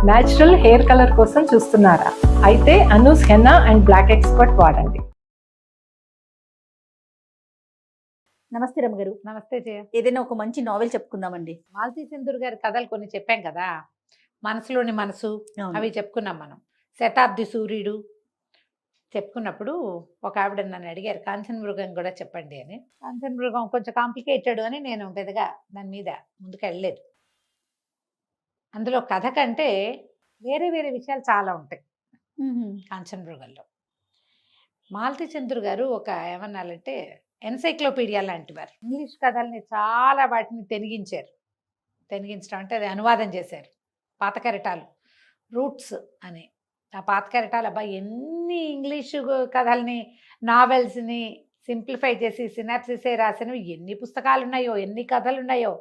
Natural hair colour కోసం చూస్తున్నారా? అయితే Anu's henna and black expert వాడండి. నమస్తే రమ్మగారు. నమస్తే జయ. ఏదైనా ఒక మంచి నావెల్ చెప్పుకుందామండి. మాలతీ చందూర్ గారి కథలు కొన్ని చెప్పాం కదా, మనసులోని మనసు అవి చెప్పుకున్నాం మనం. శతాబ్ది సూర్యుడు చెప్పుకున్నప్పుడు ఒక ఆవిడ నన్ను అడిగారు కాంచన మృగం కూడా చెప్పండి అని. కాంచన మృగం కొంచెం కాంప్లికేటెడ్ అని నేను పెద్దగా దాని మీద ముందుకు వెళ్ళలేదు. అందులో కథ కంటే వేరే వేరే విషయాలు చాలా ఉంటాయి కాంచన మృగంలో. మాలతీ చంద్రు గారు ఒక ఏమన్నారంటే ఎన్సైక్లోపీడియా లాంటి వారు. ఇంగ్లీష్ కథల్ని చాలా వాటిని తెనిగించడం అంటే అది అనువాదం చేశారు. పాత కెరటాలు రూట్స్ అని ఆ పాత కెరటాలు అబ్బాయి ఎన్ని ఇంగ్లీషు కథల్ని నావెల్స్ని సింప్లిఫై చేసి సినాప్సిసే రాసినవి ఎన్ని పుస్తకాలు ఉన్నాయో, ఎన్ని కథలు ఉన్నాయో.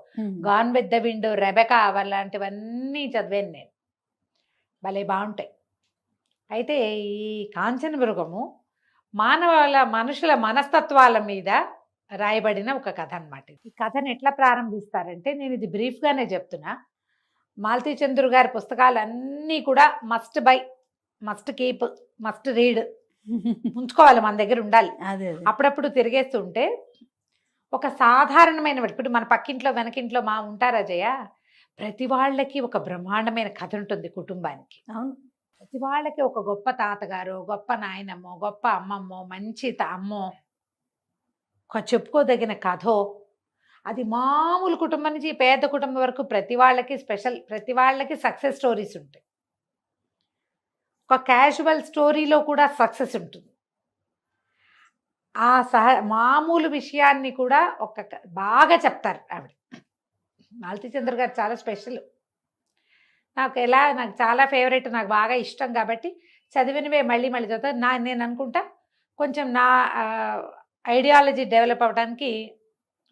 Gone with the wind, Rebecca అలాంటివన్నీ చదివాను నేను. భలే బాగుంటాయి. అయితే ఈ కాంచన మృగము మనుషుల మనస్తత్వాల మీద రాయబడిన ఒక కథ అన్నమాట. ఈ కథను ఎట్లా ప్రారంభిస్తారంటే, నేను ఇది బ్రీఫ్గానే చెప్తున్నా. మాలతీ చంద్రు గారి పుస్తకాలు అన్నీ కూడా must by, must keep, must read ఉంచుకోవాలి, మన దగ్గర ఉండాలి. అప్పుడప్పుడు తిరిగేస్తుంటే ఒక సాధారణమైన, ఇప్పుడు మన పక్కింట్లో వెనకింట్లో మా ఉంటారా జయ, ప్రతి వాళ్ళకి ఒక బ్రహ్మాండమైన కథ ఉంటుంది కుటుంబానికి. అవును, ప్రతి వాళ్ళకి ఒక గొప్ప తాతగారు, గొప్ప నాయనమ్మో, గొప్ప అమ్మమ్మో, మంచి అమ్మో, ఒక చెప్పుకోదగిన కథో. అది మామూలు కుటుంబం నుంచి పేద కుటుంబం వరకు ప్రతి వాళ్ళకి స్పెషల్, ప్రతి వాళ్ళకి సక్సెస్ స్టోరీస్ ఉంటాయి. ఒక క్యాజువల్ స్టోరీలో కూడా సక్సెస్ ఉంటుంది. ఆ మామూలు విషయాన్ని కూడా బాగా చెప్తారు ఆవిడ. మాలతీ చంద్ర గారు చాలా స్పెషల్. నాకు చాలా ఫేవరెట్, నాకు బాగా ఇష్టం కాబట్టి చదివినవే మళ్ళీ మళ్ళీ చదువుతా. నేను అనుకుంటా కొంచెం నా ఐడియాలజీ డెవలప్ అవ్వడానికి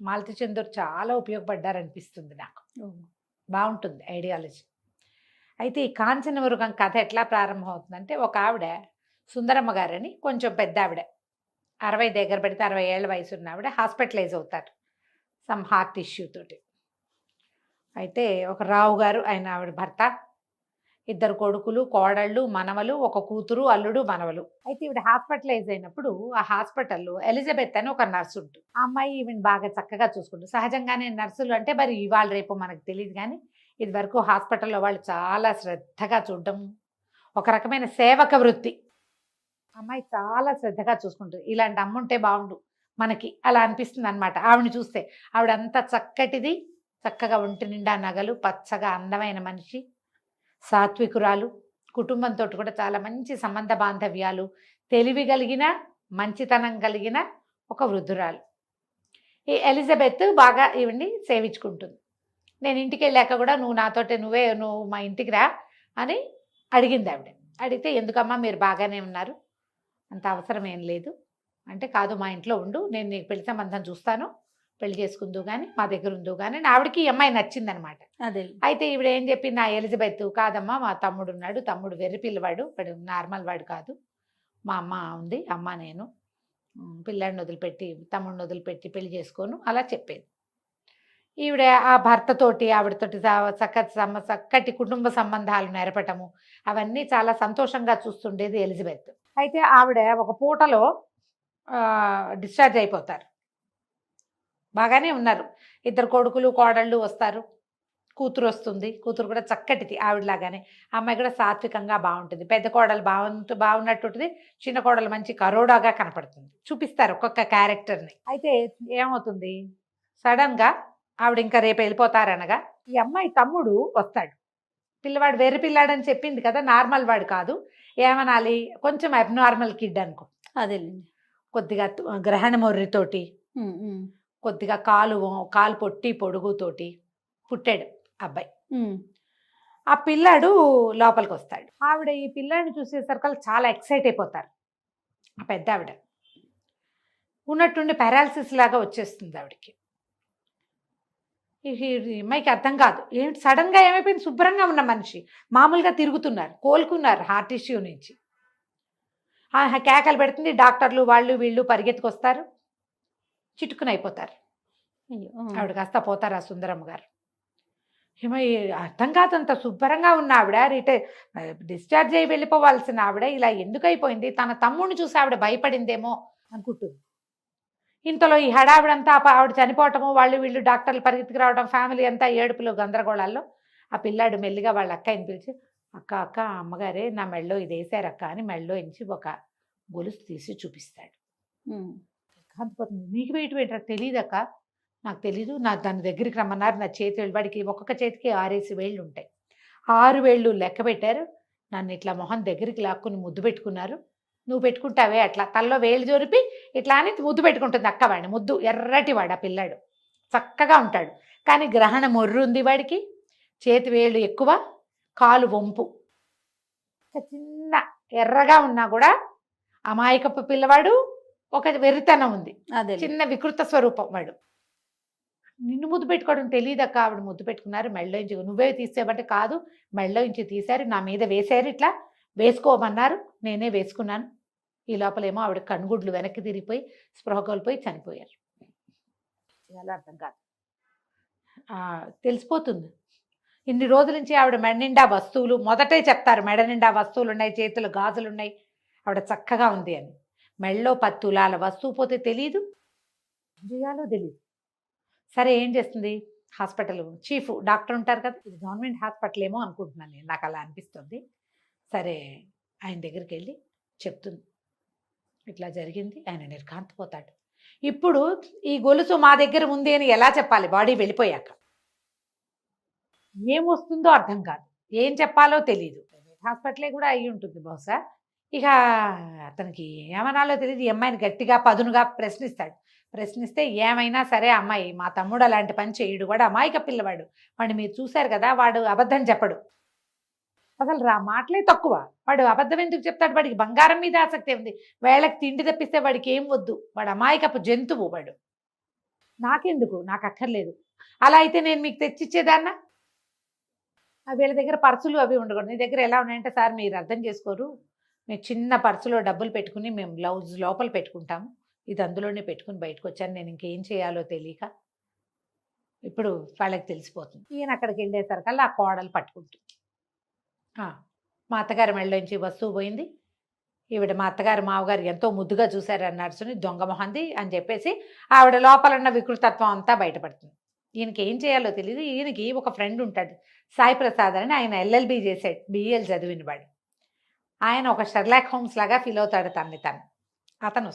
మాలతీ చంద్ర చాలా ఉపయోగపడ్డారనిపిస్తుంది నాకు. బాగుంటుంది ఐడియాలజీ. అయితే ఈ కాంచన మృగం కథ ఎట్లా ప్రారంభం అవుతుందంటే, ఒక ఆవిడ సుందరమ్మ గారని కొంచెం పెద్ద ఆవిడ, 60 దగ్గర పెడితే 60 ఏళ్ళ వయసు ఉన్న ఆవిడ హాస్పిటలైజ్ అవుతారు సమ్ హార్ట్ ఇష్యూ తోటి. అయితే ఒక రావు గారు, ఆయన ఆవిడ భర్త, 2 కొడుకులు, కోడళ్ళు, మనవలు, ఒక కూతురు, అల్లుడు, మనవలు. అయితే ఈవిడ హాస్పిటలైజ్ అయినప్పుడు ఆ హాస్పిటల్లో ఎలిజబెత్ అని ఒక నర్సు ఉంటుంది. ఆ అమ్మాయి ఈవిడ బాగా చక్కగా చూసుకుంటుంది. సహజంగానే నర్సులు అంటే మరి ఇవాళ రేపు మనకు తెలియదు, కానీ ఇది వరకు హాస్పిటల్లో వాళ్ళు చాలా శ్రద్ధగా చూడడం, ఒక రకమైన సేవక వృత్తి. అమ్మాయి చాలా శ్రద్ధగా చూసుకుంటుంది. ఇలాంటి అమ్మ ఉంటే బాగుండు మనకి, అలా అనిపిస్తుంది అనమాట ఆవిడని చూస్తే. ఆవిడంతా చక్కటిది, చక్కగా ఒంటి నిండా నగలు, పచ్చగా అందమైన మనిషి, సాత్వికురాలు, కుటుంబంతో కూడా చాలా మంచి సంబంధ బాంధవ్యాలు, తెలివి కలిగిన, మంచితనం కలిగిన ఒక వృద్ధురాలు. ఈ ఎలిజబెత్ బాగా ఈవిడ్ని సేవించుకుంటుంది. నేను ఇంటికి వెళ్ళాక కూడా నువ్వు మా ఇంటికి రా అని అడిగింది ఆవిడ. అడిగితే, ఎందుకమ్మా మీరు బాగానే ఉన్నారు, అంత అవసరం ఏం లేదు అంటే, కాదు మా ఇంట్లో ఉండు, నేను నీకు పెళ్లి సంబంధం చూస్తాను, పెళ్లి చేసుకుందు కానీ మా దగ్గర ఉందో కానీ. ఆవిడకి ఈ అమ్మాయి నచ్చిందనమాట. అదే. అయితే ఈవిడ ఏం చెప్పింది, నా ఎలిజబెత్, కాదమ్మా మా తమ్ముడు ఉన్నాడు, తమ్ముడు వెర్రి పిల్లవాడు, ఇప్పుడు నార్మల్ వాడు కాదు, మా అమ్మ ఉంది, అమ్మ నేను పిల్లాడిని వదిలిపెట్టి, తమ్ముడిని వదిలిపెట్టి పెళ్లి చేసుకోను అలా చెప్పేది. ఈవిడ ఆ భర్తతోటి, ఆవిడతోటి చక్కటి కుటుంబ సంబంధాలు నెరపటము అవన్నీ చాలా సంతోషంగా చూస్తుండేది ఎలిజబెత్. అయితే ఆవిడ ఒక పూటలో డిశ్చార్జ్ అయిపోతారు. బాగానే ఉన్నారు. 2 కొడుకులు, కోడళ్ళు వస్తారు, కూతురు వస్తుంది. కూతురు కూడా చక్కటిది ఆవిడలాగానే. అమ్మాయి కూడా సాత్వికంగా బాగుంటుంది. పెద్ద కోడలు బాగున్నట్టుంటుంది, చిన్న కోడలు మంచి కరోడాగా కనపడుతుంది. చూపిస్తారు ఒక్కొక్క క్యారెక్టర్ని. అయితే ఏమవుతుంది, సడన్గా ఆవిడ ఇంకా రేపు వెళ్ళిపోతారనగా ఈ అమ్మాయి తమ్ముడు వస్తాడు. పిల్లవాడు వెర్రి పిల్లాడని చెప్పింది కదా, నార్మల్ వాడు కాదు, ఏమనాలి, కొంచెం అబ్నార్మల్ కిడ్ అనుకో. అదే. కొద్దిగా గ్రహణ మొర్రితోటి, కొద్దిగా కాలు పొట్టి పొడుగుతోటి పుట్టాడు అబ్బాయి. ఆ పిల్లాడు లోపలికి వస్తాడు. ఆవిడ ఈ పిల్లాడిని చూసేసరికి చాలా ఎక్సైట్ అయిపోతారు. ఆ పెద్ద ఆవిడ ఉన్నట్టుండి పారాలసిస్ లాగా వచ్చేస్తుంది ఆవిడకి. ఈ అమ్మాయికి అర్థం కాదు, ఏంటి సడన్గా ఏమైపోయింది, శుభ్రంగా ఉన్న మనిషి మామూలుగా తిరుగుతున్నారు, కోలుకున్నారు హార్ట్ ఇష్యూ నుంచి. కేకలు పెడుతుంది. డాక్టర్లు వాళ్ళు వీళ్ళు పరిగెత్తుకొస్తారు, చిటుకుని అయిపోతారు. ఆవిడ కాస్త పోతారు ఆ సుందరమ్మ గారు. ఏమో అర్థం కాదంత శుభ్రంగా ఉన్న ఆవిడ డిశ్చార్జ్ అయ్యి వెళ్ళిపోవాల్సిన ఆవిడ ఇలా ఎందుకు అయిపోయింది, తన తమ్ముడిని చూసి ఆవిడ భయపడిందేమో అనుకుంటుంది. ఇంతలో ఈ హడావిడంతా ఆవిడ చనిపోవటము, వాళ్ళు వీళ్ళు డాక్టర్లు పరిగెత్తుకు రావడం, ఫ్యామిలీ అంతా ఏడుపులు గందరగోళాల్లో ఆ పిల్లాడు మెల్లిగా వాళ్ళ అక్కని పిలిచి, అక్క అక్క అమ్మగారే నా మెళ్ళో ఇది వేసారక్క అని మెళ్ళో ఎంచి ఒక గొలుసు తీసి చూపిస్తాడు. కాకపోతుంది, నీకు వెయిట్ వెయిట్ తెలియదక్క, నాకు తెలీదు, నా దాని దగ్గరికి రమ్మన్నారు, నా చేతి వేళ్ళు, వాడికి ఒక్కొక్క చేతికి 6 వేళ్ళు ఉంటాయి, 6 వేళ్ళు లెక్క పెట్టారు, నన్ను ఇట్లా మొహం దగ్గరికి లాక్కుని ముద్దు పెట్టుకున్నారు, నువ్వు పెట్టుకుంటావే అట్లా తల్లో వేలు జోరిపి ఇట్లా అని ముద్దు పెట్టుకుంటుంది అక్క వాడిని. ముద్దు ఎర్రటి వాడు ఆ పిల్లాడు, చక్కగా ఉంటాడు, కానీ గ్రహణ మొర్రు ఉంది వాడికి, చేతి వేళ్ళు ఎక్కువ, కాలు వంపు, చిన్న ఎర్రగా ఉన్నా కూడా అమాయకపు పిల్లవాడు, ఒక వెర్రితనం ఉంది, అదే చిన్న వికృత స్వరూపం వాడు. నిన్ను ముద్దు పెట్టుకోవడం తెలియదక్క, ఆవిడ ముద్దు పెట్టుకున్నారు, మెళ్ళో ఇంచి నువ్వే తీసేవంటే కాదు, మెళ్ళో ఇంచి తీశారు, నా మీద వేశారు, ఇట్లా వేసుకోమన్నారు, నేనే వేసుకున్నాను. ఈ లోపలేమో ఆవిడ కనుగుడ్లు వెనక్కి తిరిగిపోయి స్పృహ కోల్పోయి చనిపోయారు. చాలా అర్థం కాదు, తెలిసిపోతుంది. ఇన్ని రోజుల నుంచి ఆవిడ మెడ నిండా వస్తువులు, మొదటే చెప్తారు మెడ నిండా వస్తువులు ఉన్నాయి, చేతులు గాజులు ఉన్నాయి, ఆవిడ చక్కగా ఉంది అని. మెళ్ళో 10 తులాల వస్తువు పోతే తెలీదు, ఏం చేయాలో తెలీదు. సరే ఏం చేస్తుంది, హాస్పిటల్ చీఫ్ డాక్టర్ ఉంటారు కదా, ఇది గవర్నమెంట్ హాస్పిటల్ ఏమో అనుకుంటున్నాను నేను, నాకు అలా అనిపిస్తుంది. సరే ఆయన దగ్గరికి వెళ్ళి చెప్తుంది, ఇట్లా జరిగింది. ఆయన నిర్ఘాంతపోతాడు. ఇప్పుడు ఈ గొలుసు మా దగ్గర ఉంది అని ఎలా చెప్పాలి, బాడీ వెళ్ళిపోయాక ఏమొస్తుందో అర్థం కాదు, ఏం చెప్పాలో తెలియదు. హాస్పిటలే కూడా అయ్యి ఉంటుంది బహుశా. ఇక అతనికి ఏమనాలో తెలియదు, ఈ అమ్మాయిని గట్టిగా పదునుగా ప్రశ్నిస్తాడు. ప్రశ్నిస్తే ఏమైనా సరే అమ్మాయి, మా తమ్ముడు అలాంటి పని చేయడు, వాడు అమాయక పిల్లవాడు, వాడిని మీరు చూశారు కదా, వాడు అబద్ధం చెప్పడు, అసలు మాటలే తక్కువ, వాడు అబద్ధం ఎందుకు చెప్తాడు, వాడికి బంగారం మీద ఆసక్తి ఉంది, వేళకి తిండి తప్పిస్తే వాడికి ఏం వద్దు, వాడు అమాయకపు జంతువు, వాడు నాకెందుకు, నాకు అక్కర్లేదు, అలా అయితే నేను మీకు తెచ్చిచ్చేదాన్నా, వీళ్ళ దగ్గర పర్సులు అవి ఉండకూడదు, నీ దగ్గర ఎలా ఉన్నాయంటే, సార్ మీరు అర్థం చేసుకోరు, మేము చిన్న పర్సులో డబ్బులు పెట్టుకుని మేము బ్లౌజ్ లోపల పెట్టుకుంటాము, ఇది అందులోనే పెట్టుకుని బయటకు వచ్చాను, నేను ఇంకేం చేయాలో తెలియక ఇప్పుడు వాళ్ళకి తెలిసిపోతుంది. ఈయన అక్కడికి వెళ్ళేసరికల్లా ఆ కోడలు పట్టుకుంటుంది, మా అత్తగారి మెళ్ళలోంచి వస్తువు పోయింది, ఈవిడ మా అత్తగారు మావగారు ఎంతో ముద్దుగా చూశారు ఆ నర్సుని, దొంగ మొహంది అని చెప్పేసి ఆవిడ లోపల ఉన్న వికృతత్వం అంతా బయటపడుతుంది. ఈయనకి ఏం చేయాలో తెలియదు. ఈయనకి ఒక ఫ్రెండ్ ఉంటాడు, సాయి ప్రసాద్ అని, ఆయన ఎల్ఎల్బి చేసాడు, బిఎల్ చదివిన వాడు. ఆయన ఒక షెర్లాక్ హోమ్స్ లాగా ఫీల్ అవుతాడు తనని తను. అతను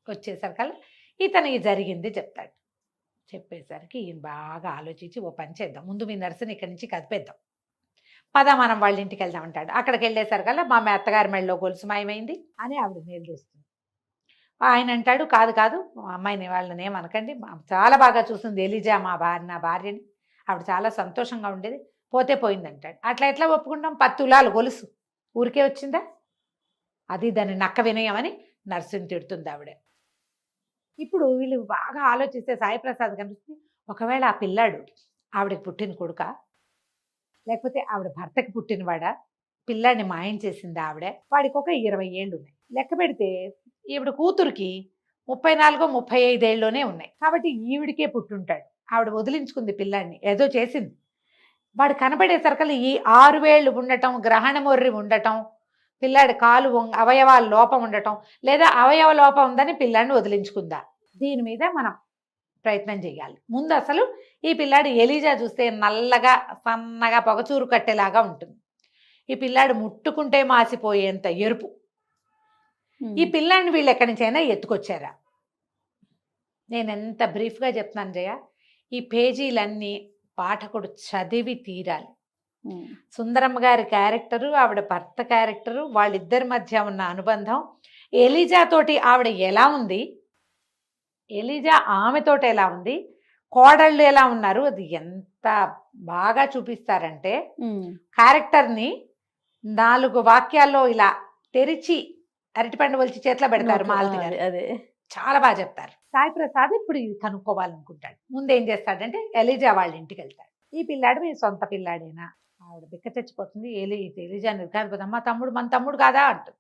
వచ్చేసరికల్లా ఇతను ఈ జరిగింది చెప్తాడు. చెప్పేసరికి ఈయన బాగా ఆలోచించి, ఓ పని చేద్దాం, ముందు మీ నర్సుని ఇక్కడి నుంచి కదిపేద్దాం, పద మనం వాళ్ళ ఇంటికి వెళ్దాం అంటాడు. అక్కడికి వెళ్ళేసరికల్లా మా అత్తగారి మెళ్ళలో గొలుసు మాయమైంది అని ఆవిడ నిలదీస్తుంది. ఆయన అంటాడు, కాదు కాదు అమ్మాయిని వాళ్ళని ఏమనకండి, చాలా బాగా చూస్తుంది ఎలిజా నా భార్యని, ఆవిడ చాలా సంతోషంగా ఉండేది, పోతే పోయింది అంటాడు. అట్లా ఎట్లా ఒప్పుకుంటాం, 10 తులాలు గొలుసు ఊరికే వచ్చిందా, అది దాన్ని నక్క వినయం అని నర్సుని తిడుతుంది ఆవిడ. ఇప్పుడు వీళ్ళు బాగా ఆలోచిస్తే సాయిప్రసాద్ కనిపిస్తుంది, ఒకవేళ ఆ పిల్లాడు ఆవిడకి పుట్టిన కొడుక, లేకపోతే ఆవిడ భర్తకి పుట్టినవాడా, పిల్లాడిని మాయం చేసింది ఆవిడ, వాడికి ఒక 20 ఏళ్ళు ఉన్నాయి, లెక్క పెడితే ఈవిడ కూతురికి 34-35 ఏళ్ళలోనే ఉన్నాయి, కాబట్టి ఈవిడికే పుట్టుంటాడు, ఆవిడ వదిలించుకుంది పిల్లాడిని, ఏదో చేసింది. వాడు కనబడేసరికల్లా ఈ 6 వేళ్ళు ఉండటం, గ్రహణమొర్రి ఉండటం, పిల్లాడి కాలు అవయవాల లోపం ఉండటం, లేదా అవయవ లోపం ఉందని పిల్లాడిని వదిలించుకుందా, దీని మీద మనం ప్రయత్నం చేయాలి. ముందు అసలు ఈ పిల్లాడు ఎలీజా చూస్తే నల్లగా సన్నగా పొగచూరు కట్టేలాగా ఉంటుంది, ఈ పిల్లాడు ముట్టుకుంటే మాసిపోయేంత ఎరుపు, ఈ పిల్లాడిని వీళ్ళు ఎక్కడి నుంచైనా ఎత్తుకొచ్చారా. నేను ఎంత బ్రీఫ్గా చెప్తున్నాను జయ, ఈ పేజీలన్నీ పాఠకుడు చదివి తీరాలి. సుందరమ్మ గారి క్యారెక్టరు, ఆవిడ భర్త క్యారెక్టరు, వాళ్ళిద్దరి మధ్య ఉన్న అనుబంధం, ఎలీజా తోటి ఆవిడ ఎలా ఉంది, ఎలీజా ఆమెతోటి ఎలా ఉంది, కోడళ్ళు ఎలా ఉన్నారు, అది ఎంత బాగా చూపిస్తారంటే క్యారెక్టర్ని 4 వాక్యాల్లో ఇలా తెరిచి అరటిపండు ఒలిచి చేతిలో పెడతారు మాలతి గారు, అదే చాలా బాగా చెప్తారు. సాయి ప్రసాద్ ఇప్పుడు ఇది కనుక్కోవాలనుకుంటాడు. ముందు ఏం చేస్తాడంటే ఎలీజా వాళ్ళ ఇంటికి వెళ్తాడు. ఈ పిల్లాడు మీ సొంత పిల్లాడేనా, ఆవిడ బిక్క తెచ్చిపోతుంది, ఎలీజా నిర్ఘాంతపోతుంది, అమ్మ తమ్ముడు మన తమ్ముడు కాదా అంటుంది.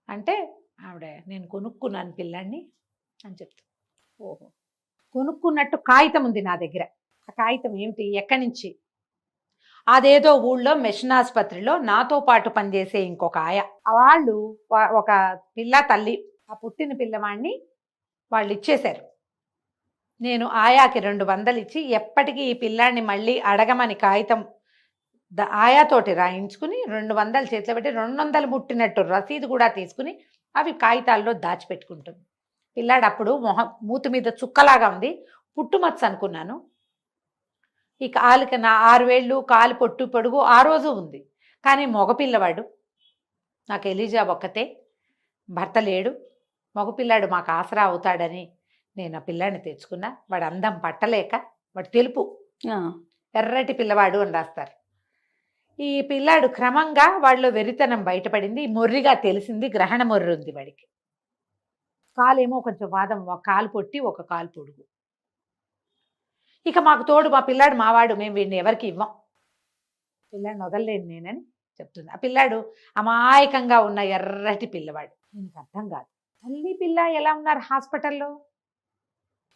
అంటే ఆవిడ నేను కొనుక్కున్నాను పిల్లాడిని అని చెప్తాను. ఓహో, కొనుక్కున్నట్టు కాగితం ఉంది నా దగ్గర, ఆ కాగితం ఏమిటి, ఎక్కడి నుంచి, అదేదో ఊళ్ళో మిషన్ ఆసుపత్రిలో నాతో పాటు పనిచేసే ఇంకొక ఆయ, వాళ్ళు ఒక పిల్ల తల్లి, ఆ పుట్టిన పిల్లవాడిని వాళ్ళు ఇచ్చేశారు. నేను ఆయాకి 200 ఇచ్చి ఎప్పటికీ ఈ పిల్లాడిని మళ్ళీ అడగమని కాగితం ఆయాతోటి రాయించుకుని 200 చేతిలో పెట్టి 200 ముట్టినట్టు రసీదు కూడా తీసుకుని అవి కాగితాల్లో దాచిపెట్టుకుంటుంది. పిల్లాడు అప్పుడు మూతి మీద చుక్కలాగా ఉంది, పుట్టుమచ్చ అనుకున్నాను. ఈ కాలుకి నా 6 వేళ్ళు, కాలు పొట్టు పొడుగు ఆ రోజు ఉంది. కానీ మగపిల్లవాడు, నాకు ఎలిజా ఒక్కతే, భర్త లేడు, మగపిల్లాడు మాకు ఆసరా అవుతాడని నేను ఆ పిల్లాడిని తెచ్చుకున్నా. వాడు అందం పట్టలేక, వాడు తెలుపు ఎర్రటి పిల్లవాడు అని రాస్తారు. ఈ పిల్లాడు క్రమంగా వాళ్ళలో వెరితనం బయటపడింది, మొర్రిగా తెలిసింది, గ్రహణ మొర్రి ఉంది వాడికి. కాలేమో కొంచెం వాదం, ఒక కాలు పొట్టి ఒక కాలు పొడుగు. ఇక మాకు తోడు మా పిల్లాడు మావాడు, మేము వీడిని ఎవరికి ఇవ్వం, పిల్లాడిని వదలలేను నేనని చెప్తుంది. ఆ పిల్లాడు అమాయకంగా ఉన్న ఎర్రటి పిల్లవాడు. దీనికి అర్థం కాదు, తల్లి పిల్ల ఎలా ఉన్నారు హాస్పిటల్లో,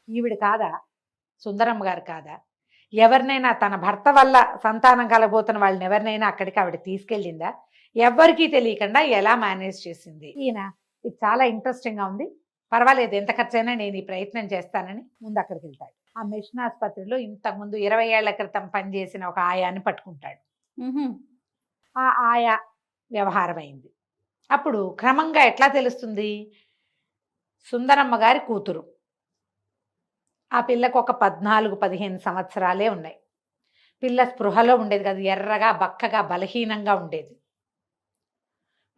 ఈవిడ కాదా, సుందరమ్మ గారు కాదా, ఎవరినైనా తన భర్త వల్ల సంతానం కలగబోతున్న వాళ్ళని ఎవరినైనా అక్కడికి ఆవిడ తీసుకెళ్ళిందా, ఎవ్వరికీ తెలియకుండా ఎలా మేనేజ్ చేసింది. ఈయన ఇది చాలా ఇంట్రెస్టింగ్గా ఉంది, పర్వాలేదు ఎంత ఖర్చైనా నేను ఈ ప్రయత్నం చేస్తానని ముందు అక్కడికి వెళ్తాడు. ఆ మిషన్ ఆసుపత్రిలో ఇంతకుముందు 20 ఏళ్ల క్రితం పనిచేసిన ఒక ఆయాని పట్టుకుంటాడు. ఆ ఆయా వ్యవహారం అయింది. అప్పుడు క్రమంగా ఎట్లా తెలుస్తుంది, సుందరమ్మ గారి కూతురు, ఆ పిల్లకు ఒక 14-15 సంవత్సరాలే ఉన్నాయి. పిల్ల స్పృహలో ఉండేది కాదు, ఎర్రగా బక్కగా బలహీనంగా ఉండేది.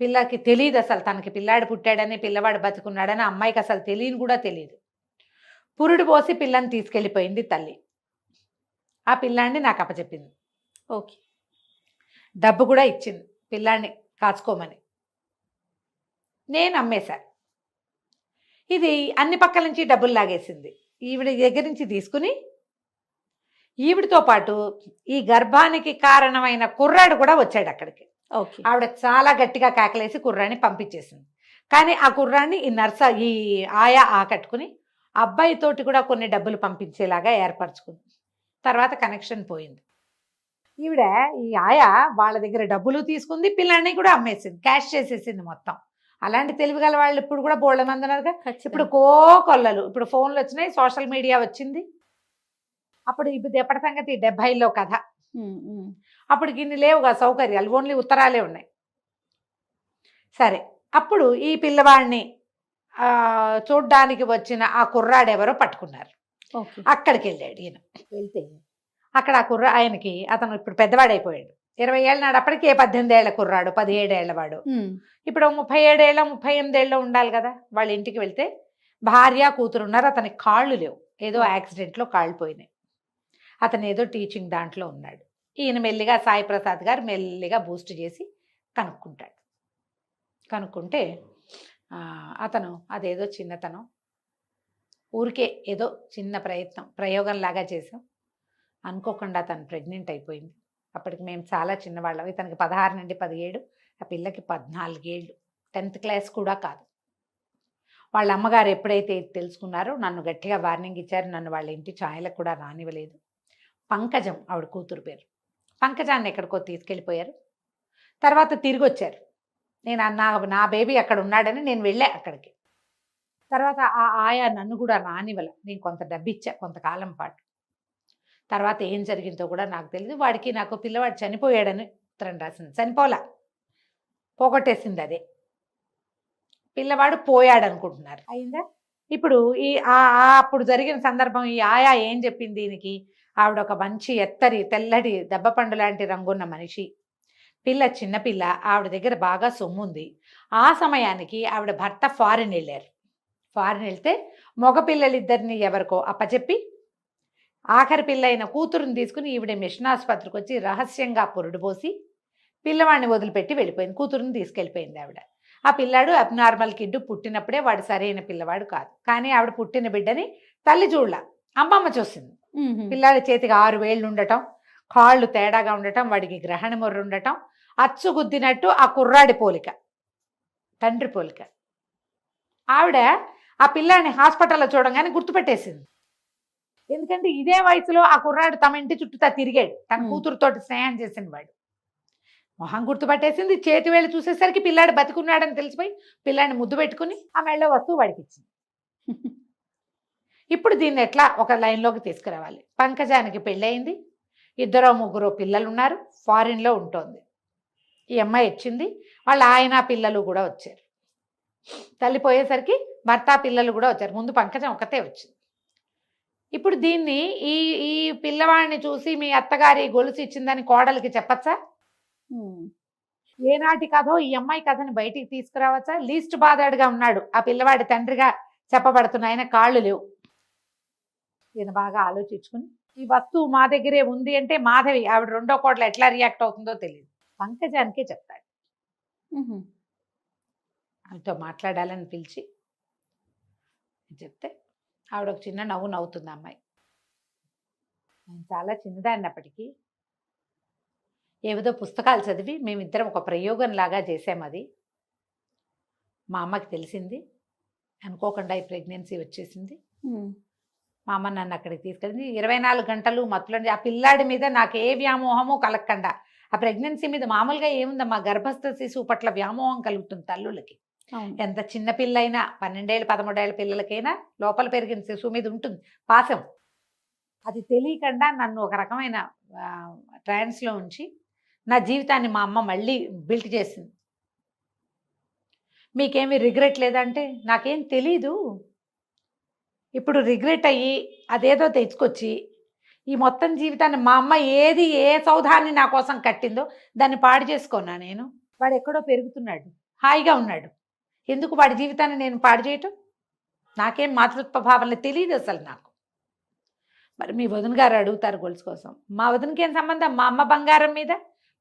పిల్లకి తెలియదు అసలు తనకి పిల్లాడు పుట్టాడని, పిల్లవాడు బతుకున్నాడని అమ్మాయికి అసలు తెలియని కూడా తెలియదు. పురుడు పోసి పిల్లని తీసుకెళ్ళిపోయింది తల్లి. ఆ పిల్లాడిని నాకు అప్పచెప్పింది. ఓకే, డబ్బు కూడా ఇచ్చింది పిల్లాడిని కాచుకోమని. నేను అమ్మేశాను. ఇది అన్ని పక్కల నుంచి డబ్బులు లాగేసింది. ఈవిడ దగ్గర నుంచి తీసుకుని ఈవిడితో పాటు ఈ గర్భానికి కారణమైన కుర్రాడు కూడా వచ్చాడు అక్కడికి. ఆవిడ చాలా గట్టిగా కేకలేసి కుర్రాడిని పంపించేసింది. కానీ ఆ కుర్రాడిని ఈ ఆయా ఆకట్టుకుని అబ్బాయితోటి కూడా కొన్ని డబ్బులు పంపించేలాగా ఏర్పరచుకుంది. తర్వాత కనెక్షన్ పోయింది. ఈవిడ ఈ ఆయా వాళ్ళ దగ్గర డబ్బులు తీసుకుంది, పిల్లాన్ని కూడా అమ్మేసింది, క్యాష్ చేసేసింది మొత్తం. అలాంటి తెలివిగల వాళ్ళు ఇప్పుడు కూడా బోళ్ళ మంది ఉన్నారుగా. ఇప్పుడు కొల్లలు, ఇప్పుడు ఫోన్లు వచ్చినాయి, సోషల్ మీడియా వచ్చింది. అప్పుడు ఇప్పుడు ఎప్పటి సంగతి 70లో కథ. అప్పుడు గిన్ని లేవుగా సౌకర్యాలు, ఓన్లీ ఉత్తరాలే ఉన్నాయి. సరే, అప్పుడు ఈ పిల్లవాడిని చూడ్డానికి వచ్చిన ఆ కుర్రాడెవరో పట్టుకున్నారు. అక్కడికి వెళ్ళాడు ఈయన. వెళ్తే అక్కడ ఆ ఆయనకి, అతను ఇప్పుడు పెద్దవాడైపోయాడు, 20 ఏళ్ళ నాడు, అప్పటికే 18 ఏళ్ల కుర్రాడు, 17 ఏళ్ల వాడు. ఇప్పుడు 37 ఏళ్ళ 38 ఏళ్ళ ఉండాలి కదా. వాళ్ళ ఇంటికి వెళ్తే భార్య కూతురు ఉన్నారు. అతనికి కాళ్ళు లేవు, ఏదో యాక్సిడెంట్లో కాళ్ళు పోయినాయి. అతను ఏదో టీచింగ్ దాంట్లో ఉన్నాడు. ఈయన మెల్లిగా సాయి ప్రసాద్ గారు మెల్లిగా బూస్ట్ చేసి కనుక్కుంటాడు. కనుక్కుంటే అతను అదేదో చిన్నతనం, ఊరికే ఏదో చిన్న ప్రయోగంలాగా చేసాం, అనుకోకుండా తను ప్రెగ్నెంట్ అయిపోయింది. అప్పటికి మేము చాలా చిన్నవాళ్ళం. ఇతనికి 16 నుండి 17, ఆ పిల్లకి 14 ఏళ్ళు, 10th క్లాస్ కూడా కాదు. వాళ్ళ అమ్మగారు ఎప్పుడైతే తెలుసుకున్నారో నన్ను గట్టిగా వార్నింగ్ ఇచ్చారు. నన్ను వాళ్ళ ఇంటి ఛాయలకు కూడా రానివ్వలేదు. పంకజం ఆవిడ కూతురు పేరు. పంకజాన్ని ఎక్కడికో తీసుకెళ్ళిపోయారు. తర్వాత తిరిగి వచ్చారు. నేను నా బేబీ అక్కడ ఉన్నాడని నేను వెళ్ళా అక్కడికి. తర్వాత ఆ ఆయా నన్ను కూడా రానివ్వలే. నేను కొంత డబ్బు ఇచ్చా కొంతకాలం పాటు. తర్వాత ఏం జరిగిందో కూడా నాకు తెలియదు. వాడికి నాకు పిల్లవాడు చనిపోయాడని ఉత్తరం రాసింది. చనిపోలా, పోగొట్టేసింది అదే. పిల్లవాడు పోయాడు అనుకుంటున్నారు. అయిందా? ఇప్పుడు అప్పుడు జరిగిన సందర్భం ఈ ఆయా ఏం చెప్పింది దీనికి, ఆవిడ ఒక మంచి తెల్లటి దెబ్బపండు లాంటి రంగున్న మనిషి, పిల్ల చిన్నపిల్ల, ఆవిడ దగ్గర బాగా సొమ్ము ఉంది. ఆ సమయానికి ఆవిడ భర్త ఫారిన్ వెళ్ళారు. ఫారిన్ వెళ్తే మగపిల్లలిద్దరిని ఎవరికో అప్పచెప్పి ఆఖరి పిల్ల అయిన కూతురుని తీసుకుని ఈవిడ మిషన్ ఆసుపత్రికి వచ్చి రహస్యంగా పురుడు పోసి పిల్లవాడిని వదిలిపెట్టి వెళ్ళిపోయింది. కూతురుని తీసుకెళ్ళిపోయింది ఆవిడ. ఆ పిల్లాడు అబ్నార్మల్ కిడ్, పుట్టినప్పుడే వాడు సరైన పిల్లవాడు కాదు. కానీ ఆవిడ పుట్టిన బిడ్డని తల్లి చూడలా, అమ్మమ్మ చూసింది. పిల్లాడి చేతికి 6 వేళ్ళు ఉండటం, కాళ్ళు తేడాగా ఉండటం, వాడికి గ్రహణ మొర్రు ఉండటం, అచ్చుగుద్దినట్టు ఆ కుర్రాడి పోలిక, తండ్రి పోలిక. ఆవిడ ఆ పిల్లాడిని హాస్పిటల్లో చూడంగానే గుర్తుపెట్టేసింది. ఎందుకంటే ఇదే వయసులో ఆ కుర్రాడు తమ ఇంటి చుట్టూ తిరిగాడు, తన మ్. కూతురుతోటి స్నేహం చేసిన వాడు. మొహం గుర్తుపట్టేసింది, చేతి వేళ్ళు చూసేసరికి పిల్లాడు బతికున్నాడని తెలిసిపోయి పిల్లాడిని ముద్దు పెట్టుకుని ఆ మెళ్ళో వస్తువు వాడికి ఇచ్చింది. ఇప్పుడు దీన్ని ఎట్లా ఒక లైన్లోకి తీసుకురావాలి? పంకజానికి పెళ్ళయింది, 2-3 పిల్లలు ఉన్నారు, ఫారిన్లో ఉంటుంది. ఈ అమ్మాయి వచ్చింది, వాళ్ళ ఆయన పిల్లలు కూడా వచ్చారు. తల్లి పోయేసరికి భర్త పిల్లలు కూడా వచ్చారు. ముందు పంకజం ఒకతే వచ్చింది. ఇప్పుడు దీన్ని ఈ ఈ పిల్లవాడిని చూసి మీ అత్తగారి గొలుసు ఇచ్చిందని కోడలికి చెప్పచ్చా? ఏనాటి కథో ఈ అమ్మాయి కథని బయటికి తీసుకురావచ్చా? లీస్ట్ బాధాడుగా ఉన్నాడు ఆ పిల్లవాడి తండ్రిగా చెప్పబడుతున్న ఆయన, కాళ్ళు లేవు. ఈయన బాగా ఆలోచించుకుని ఈ వస్తువు మా దగ్గరే ఉంది అంటే మాధవి ఆవిడ రెండో కోడలు ఎట్లా రియాక్ట్ అవుతుందో తెలియదు. పంకజానికే చెప్తాడు. ఆమెతో మాట్లాడాలని పిలిచి చెప్తే ఆవిడ ఒక చిన్న నవ్వు నవ్వుతుంది. అమ్మాయి నేను చాలా చిన్నదాన్నప్పటికీ ఏదో పుస్తకాలు చదివి మేమిద్దరం ఒక ప్రయోగం లాగా చేసాం. అది మా అమ్మకి తెలిసింది, అనుకోకుండా ఈ ప్రెగ్నెన్సీ వచ్చేసింది. మా అమ్మ నన్ను అక్కడికి తీసుకెళ్ళింది. 24 గంటలు మత్తులండి. ఆ పిల్లాడి మీద నాకు ఏ వ్యామోహము కలగకుండా, ఆ ప్రెగ్నెన్సీ మీద మామూలుగా ఏముందమ్మా, గర్భస్థ శిశువు పట్ల వ్యామోహం కలుగుతుంది తల్లులకి. ఎంత చిన్న పిల్ల అయినా, 12 ఏళ్ళు 13 ఏళ్ళ పిల్లలకైనా లోపల పెరిగిన శిశువు మీద ఉంటుంది పాశం. అది తెలియకుండా నన్ను ఒక రకమైన ట్రాన్స్లో ఉంచి నా జీవితాన్ని మా అమ్మ మళ్ళీ బిల్ట్ చేసింది. మీకేమీ రిగ్రెట్ లేదంటే, నాకేం తెలీదు. ఇప్పుడు రిగ్రెట్ అయ్యి అదేదో తెచ్చుకొచ్చి ఈ మొత్తం జీవితాన్ని మా అమ్మ ఏ సౌధాన్ని నా కోసం కట్టిందో దాన్ని పాడు చేసుకున్నా నేను. వాడు ఎక్కడో పెరుగుతున్నాడు, హాయిగా ఉన్నాడు, ఎందుకు వాడి జీవితాన్ని నేను పాడు చేయటం? నాకేం మాతృత్వ భావన తెలియదు అసలు నాకు. మరి మీ వదిన గారు అడుగుతారు గొలుసు కోసం. మా వదినకి ఏం సంబంధం? మా అమ్మ బంగారం మీద,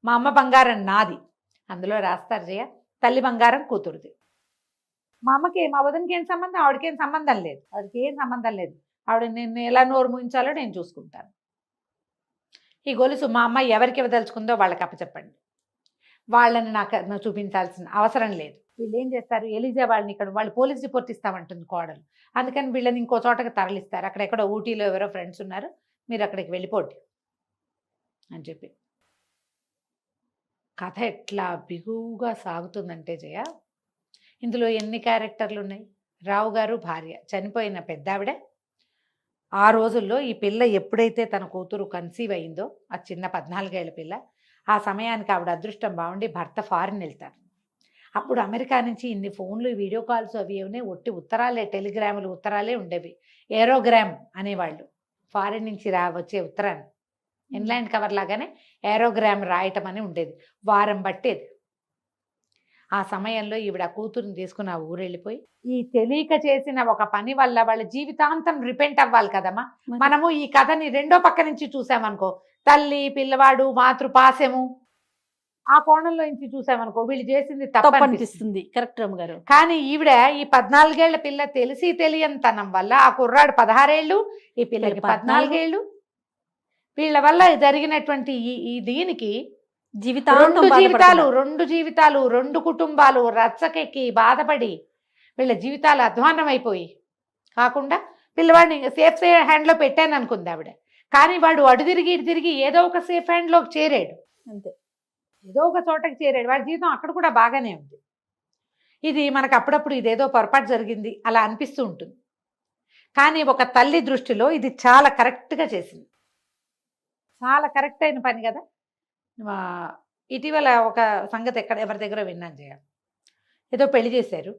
మా అమ్మ బంగారం నాది. అందులో రాస్తారు జయ, తల్లి బంగారం కూతురుది. మా అమ్మకి మా వదినకి ఏం సంబంధం? ఆవిడకేం సంబంధం లేదు, ఆవిడకి ఏం సంబంధం లేదు. ఆవిడ నేను ఎలా నోరు ముయించాలో నేను చూసుకుంటాను. ఈ గొలుసు మా అమ్మ ఎవరికి ఇవ్వదలుచుకుందో వాళ్ళకి అప్పచెప్పండి. వాళ్ళని నాకు చూపించాల్సిన అవసరం లేదు. వీళ్ళు ఏం చేస్తారు, ఎలిజా వాళ్ళని ఇక్కడ వాళ్ళు పోలీస్ రిపోర్ట్ ఇస్తామంటుంది కోడలు. అందుకని వీళ్ళని ఇంకో చోటకి తరలిస్తారు. అక్కడెక్కడో ఊటీలో ఎవరో ఫ్రెండ్స్ ఉన్నారు, మీరు అక్కడికి వెళ్ళిపోండి అని చెప్పి. కథ ఎట్లా బిగువుగా సాగుతుందంటే జయ, ఇందులో ఎన్ని క్యారెక్టర్లు ఉన్నాయి? రావు గారు భార్య, చనిపోయిన పెద్దావిడ. ఆ రోజుల్లో ఈ పిల్ల ఎప్పుడైతే తన కూతురు కన్సీవ్ అయిందో, ఆ చిన్న 14 ఏళ్ల పిల్ల, ఆ సమయానికి ఆవిడ అదృష్టం బాగుండి భర్త ఫారిన్ వెళ్తారు. అప్పుడు అమెరికా నుంచి ఇన్ని ఫోన్లు, వీడియో కాల్స్ అవి ఏమైనా ఒట్టి ఉత్తరాలే, టెలిగ్రాములు ఉత్తరాలే ఉండేవి. ఏరోగ్రామ్ అనేవాళ్ళు ఫారిన్ నుంచి వచ్చే ఉత్తరాన్ని ఇన్లాండ్ కవర్ లాగానే ఏరోగ్రామ్ రాయటం అని ఉండేది. వారం పట్టేది. ఆ సమయంలో ఈవిడ కూతురుని తీసుకుని ఆ ఊరు వెళ్ళిపోయి, ఈ తెలియక చేసిన ఒక పని వల్ల వాళ్ళ జీవితాంతం రిపెంట్ అవ్వాలి కదమ్మా. మనము ఈ కథని రెండో పక్క నుంచి చూసామనుకో, తల్లి పిల్లవాడు మాతృపాశము, ఆ కోణంలో నుంచి చూసామనుకో వీళ్ళు చేసింది తప్పు అనిపిస్తుంది. కరెక్ట్ రమ్మ గారు. కానీ ఈవిడ ఈ 14 ఏళ్ల పిల్ల తెలిసి తెలియనితనం వల్ల, ఆ కుర్రాడు 16 ఏళ్ళు, ఈ పిల్లకి 14 ఏళ్ళు, వీళ్ళ వల్ల జరిగినటువంటి ఈ దీనికి జీవితాంతం 2 జీవితాలు 2 కుటుంబాలు రచ్చకెక్కి బాధపడి వీళ్ళ జీవితాలు అధ్వాన్నం అయిపోయి, కాకుండా పిల్లవాడిని సేఫ్ హ్యాండ్లో పెట్టాను అనుకుంది ఆవిడ. కానీ వాడు అటు తిరిగి ఇటు తిరిగి ఏదో ఒక సేఫ్ హ్యాండ్లోకి చేరాడు, అంతే, ఏదో ఒక చోటకి చేరాడు. వాడి జీవితం అక్కడ కూడా బాగానే ఉంది. ఇది మనకు అప్పుడప్పుడు ఇదేదో పొరపాటు జరిగింది అలా అనిపిస్తూ ఉంటుంది. కానీ ఒక తల్లి దృష్టిలో ఇది చాలా కరెక్ట్గా చేసింది, చాలా కరెక్ట్ అయిన పని కదా. ఇటీవల ఒక సంగతి ఎవరి దగ్గర విన్నాను జయ, ఏదో పెళ్లి చేశారు,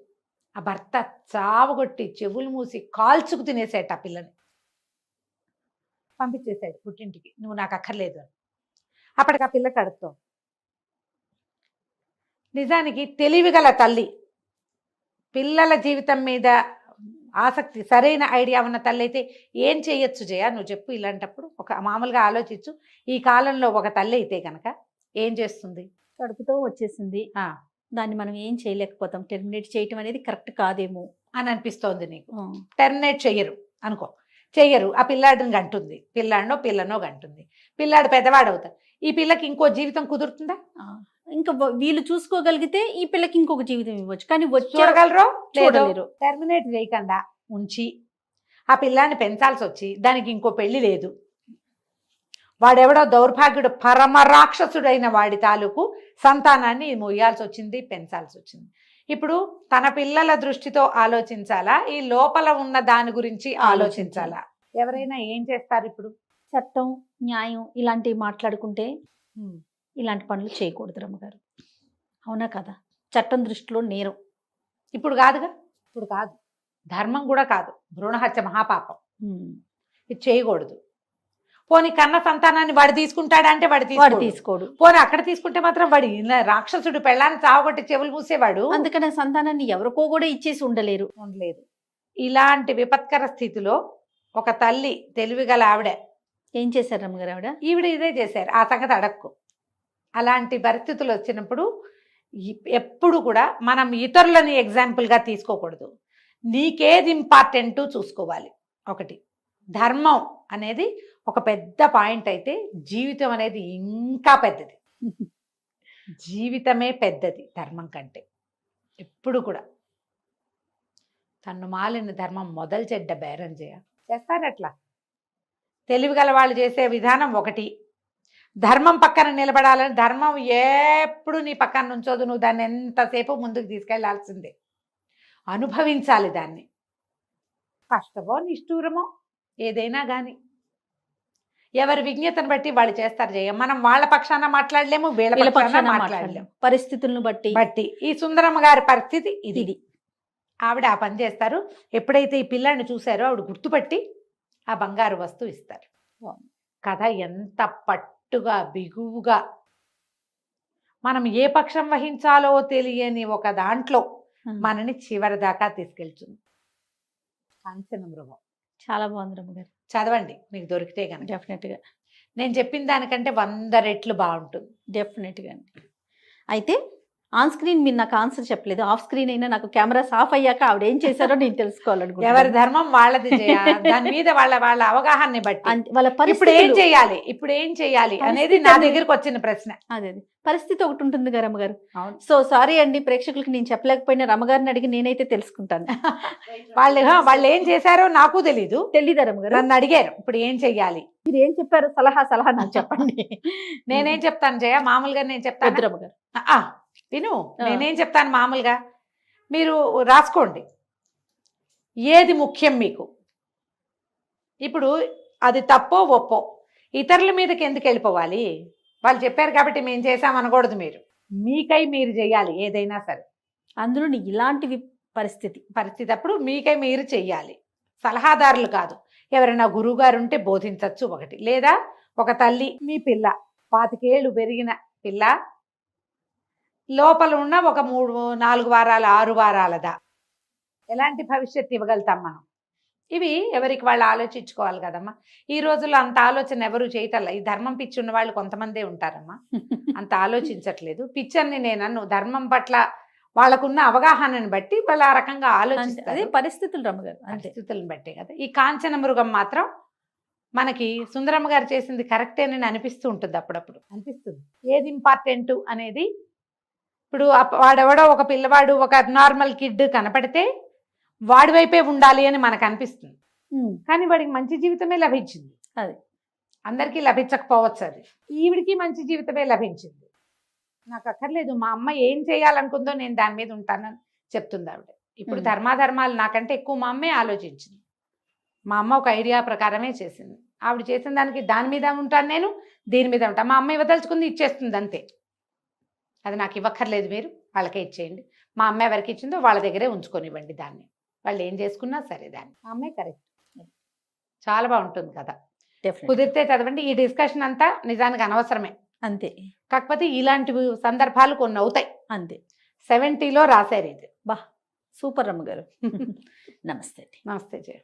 ఆ భర్త చావగొట్టి చెవులు మూసి కాల్చుకు తినేసాడు ఆ పిల్లని, పంపించేశాడు పుట్టింటికి, నువ్వు నాకు అక్కర్లేదు అని. అప్పటికి ఆ పిల్ల కడుపుతాం. నిజానికి తెలివిగల తల్లి, పిల్లల జీవితం మీద ఆసక్తి, సరైన ఐడియా ఉన్న తల్లి అయితే ఏం చేయొచ్చు జయ, నువ్వు చెప్పు. ఇలాంటప్పుడు ఒక మామూలుగా ఆలోచించు. ఈ కాలంలో ఒక తల్లి అయితే కనుక ఏం చేస్తుంది? కడుపుతో వచ్చేసింది, దాన్ని మనం ఏం చేయలేకపోతాం. టెర్మినేట్ చేయటం అనేది కరెక్ట్ కాదేమో అని అనిపిస్తోంది నీకు. టెర్మినేట్ చెయ్యరు అనుకో, చెయ్యరు. ఆ పిల్లాడిని గంటుంది, పిల్లనో గంటుంది, పిల్లాడు పెద్దవాడు అవుతాడు. ఈ పిల్లకి ఇంకో జీవితం కుదురుతుందా? ఇంకా వీళ్ళు చూసుకోగలిగితే ఈ పిల్లకి ఇంకొక జీవితం ఇవ్వచ్చు, కానీ చూడగలరు లేదో. టెర్మినేట్ చేయకుండా ఉంచి ఆ పిల్లాన్ని పెంచాల్సి వచ్చి దానికి ఇంకో పెళ్లి లేదు, వాడెవడో దౌర్భాగ్యుడు పరమ రాక్షసుడైన వాడి తాలూకు సంతానాన్ని మొయ్యాల్సి వచ్చింది, పెంచాల్సి వచ్చింది. ఇప్పుడు తన పిల్లల దృష్టితో ఆలోచించాలా, ఈ లోపల ఉన్న దాని గురించి ఆలోచించాలా? ఎవరైనా ఏం చేస్తారు ఇప్పుడు? చట్టం, న్యాయం ఇలాంటివి మాట్లాడుకుంటే ఇలాంటి పనులు చేయకూడదు రమ్మగారు. అవునా కదా? చట్టం దృష్టిలో నేరం. ఇప్పుడు కాదుగా, ఇప్పుడు కాదు, ధర్మం కూడా కాదు, భ్రూణహత్య మహాపాపం, ఇది చేయకూడదు. పోనీ కన్న సంతానాన్ని వాడు తీసుకుంటాడంటే వాడు తీసుకోడు. పోనీ అక్కడ తీసుకుంటే మాత్రం వాడు రాక్షసుడు పెళ్ళాన్ని చావగొట్టి చెవులు మూసేవాడు. అందుకనే సంతానాన్ని ఎవరికో కూడా ఇచ్చేసి ఉండలేరు. ఇలాంటి విపత్కర స్థితిలో ఒక తల్లి తెలివిగల ఆవిడ ఏం చేశారు రమ్మగారు? ఈవిడ ఇదే చేశారు. ఆ సంగతి అడక్కు. అలాంటి పరిస్థితులు వచ్చినప్పుడు ఎప్పుడు కూడా మనం ఇతరులని ఎగ్జాంపుల్గా తీసుకోకూడదు. నీకేది ఇంపార్టెంట్ చూసుకోవాలి. ఒకటి ధర్మం అనేది ఒక పెద్ద పాయింట్ అయితే, జీవితం అనేది ఇంకా పెద్దది. జీవితమే పెద్దది ధర్మం కంటే. ఎప్పుడు కూడా తన్ను మాలిన ధర్మం మొదలు చెడ్డ బేరం చేస్తారు. అట్లా తెలివిగల వాళ్ళు చేసే విధానం ఒకటి. ధర్మం పక్కన నిలబడాలని, ధర్మం ఎప్పుడు నీ పక్కన నుంచోదు, నువ్వు దాన్ని ఎంతసేపు ముందుకు తీసుకెళ్లాల్సిందే, అనుభవించాలి దాన్ని. కష్టమో నిష్ఠూరమో ఏదైనా కానీ ఎవరి విజ్ఞతను బట్టి వాళ్ళు చేస్తారు. మనం వాళ్ళ పక్షాన మాట్లాడలేము, వీళ్ళ పక్షాన మాట్లాడలేము. పరిస్థితులను బట్టి ఈ సుందరమ్మ గారి పరిస్థితి ఇది. ఆవిడ ఆ పని చేస్తారు. ఎప్పుడైతే ఈ పిల్లాన్ని చూశారో ఆవిడ గుర్తుపట్టి ఆ బంగారు వస్తువు ఇస్తారు. కథ ఎంత పట్టుగా బిగువుగా, మనం ఏ పక్షం వహించాలో తెలియని ఒక దాంట్లో మనని చివరి దాకా తీసుకెళ్తుంది. కాంచన మృగం చాలా బాగుంది రమ్మగారు. చదవండి, మీకు దొరికితే కనుక. డెఫినెట్గా నేను చెప్పిన దానికంటే 100 రెట్లు బాగుంటుంది. డెఫినెట్గా అండి. అయితే ఆన్ స్క్రీన్ మీరు నాకు ఆన్సర్ చెప్పలేదు. ఆఫ్ స్క్రీన్ అయినా నాకు కెమెరాస్ ఆఫ్ అయ్యాక ఆవిడ ఏం చేశారో నేను తెలుసుకోవాలనుకుంటున్నాను. ఎవరి ధర్మం వాళ్ళది చేయాలి. దాని మీద వాళ్ళ అవగాహనని బట్టి వాళ్ళ ఇప్పుడు ఏం చేయాలి అనేది నా దగ్గరకు వచ్చిన ప్రశ్న. అదే పరిస్థితి ఒకటి ఉంటుంది కదా రమ్మగారు. సో సారీ అండి, ప్రేక్షకులకి నేను చెప్పలేకపోయినా రమ్మగారిని అడిగి నేనైతే తెలుసుకుంటాను. వాళ్ళు ఏం చేశారో నాకు తెలీదా రమ్మగారు? నన్ను అడిగారు ఇప్పుడు ఏం చెయ్యాలి, మీరు ఏం చెప్పారు, సలహా నాకు చెప్పండి. నేనేం చెప్తాను జయ, మామూలుగా నేను చెప్తాను రమ్మగారు. విను, నేనేం చెప్తాను మామూలుగా, మీరు రాసుకోండి ఏది ముఖ్యం మీకు. ఇప్పుడు అది తప్పో ఒప్పో ఇతరుల మీదకి ఎందుకు వెళ్ళిపోవాలి? వాళ్ళు చెప్పారు కాబట్టి మేము చేసామనకూడదు. మీకై మీరు చేయాలి ఏదైనా సరే. అందులో ఇలాంటి పరిస్థితి అప్పుడు మీకై మీరు చెయ్యాలి. సలహాదారులు కాదు, ఎవరైనా గురువుగారు ఉంటే బోధించవచ్చు ఒకటి. లేదా ఒక తల్లి, మీ పిల్ల 25 ఏళ్ళు పెరిగిన పిల్ల లోపల ఉన్న ఒక 3-4 వారాల 6 వారాలదా ఎలాంటి భవిష్యత్తు ఇవ్వగలుగుతాం మనం? ఇవి ఎవరికి వాళ్ళు ఆలోచించుకోవాలి కదమ్మా. ఈ రోజుల్లో అంత ఆలోచన ఎవరు చేయటల్లా. ఈ ధర్మం పిచ్చి ఉన్న వాళ్ళు కొంతమందే ఉంటారమ్మా, అంత ఆలోచించట్లేదు. పిచ్చని నేను ధర్మం పట్ల వాళ్ళకున్న అవగాహనని బట్టి వాళ్ళు ఆ రకంగా ఆలోచిస్తారు. పరిస్థితులు రమ్మగారు, పరిస్థితులను బట్టే కదా. ఈ కాంచన మృగం మాత్రం మనకి సుందరమ్మ గారు చేసింది కరెక్టేనని అనిపిస్తూ ఉంటుంది, అప్పుడప్పుడు అనిపిస్తుంది. ఏది ఇంపార్టెంట్ అనేది. ఇప్పుడు వాడెవడో ఒక పిల్లవాడు, ఒక నార్మల్ కిడ్ కనపడితే వాడి వైపే ఉండాలి అని మనకు అనిపిస్తుంది. కానీ వాడికి మంచి జీవితమే లభించింది. అది అందరికీ లభించకపోవచ్చు. అది ఈవిడికి మంచి జీవితమే లభించింది. నాకు అక్కర్లేదు, మా అమ్మ ఏం చేయాలనుకుందో నేను దాని మీద ఉంటానని చెప్తుంది ఆవిడ. ఇప్పుడు ధర్మాధర్మాలు నాకంటే ఎక్కువ మా అమ్మే ఆలోచించింది. మా అమ్మ ఒక ఐడియా ప్రకారమే చేసింది. ఆవిడ చేసిన దానికి దాని మీద ఉంటాను, నేను దీని మీద ఉంటాను. మా అమ్మ ఇవ్వదలుచుకుంది ఇచ్చేస్తుంది అంతే. అది నాకు ఇవ్వక్కర్లేదు, మీరు వాళ్ళకే ఇచ్చేయండి. మా అమ్మ ఎవరికి ఇచ్చిందో వాళ్ళ దగ్గరే ఉంచుకొనివ్వండి దాన్ని, వాళ్ళు ఏం చేసుకున్నా సరే దాన్ని. మా అమ్మే కరెక్ట్. చాలా బాగుంటుంది కదా. కుదిరితే చదవండి. ఈ డిస్కషన్ అంతా నిజానికి అనవసరమే అంతే. కాకపోతే ఇలాంటి సందర్భాలు కొన్ని అవుతాయి అంతే. 70లో రాశారు ఇది. బా సూపర్ రమ్మగారు. నమస్తే. నమస్తే జయ.